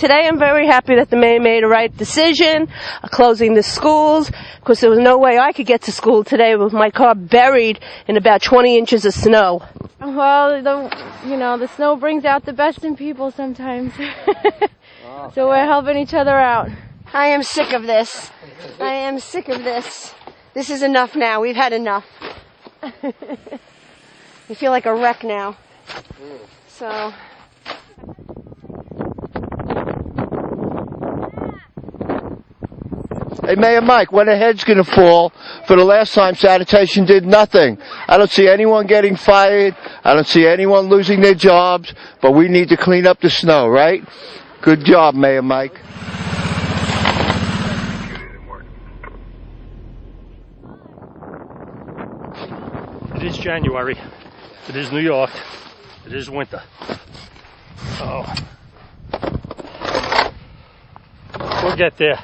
today I'm very happy that the mayor made a right decision, closing the schools, because there was no way I could get to school today with my car buried in about 20 inches of snow. Well, the snow brings out the best in people sometimes. So we're helping each other out. I am sick of this. I am sick of this. This is enough now. We've had enough. You feel like a wreck now. So... Hey, Mayor Mike, when a head's going to fall? For the last time, sanitation did nothing. I don't see anyone getting fired. I don't see anyone losing their jobs. But we need to clean up the snow, right? Good job, Mayor Mike. It is January. It is New York. It is winter. Oh. We'll get there.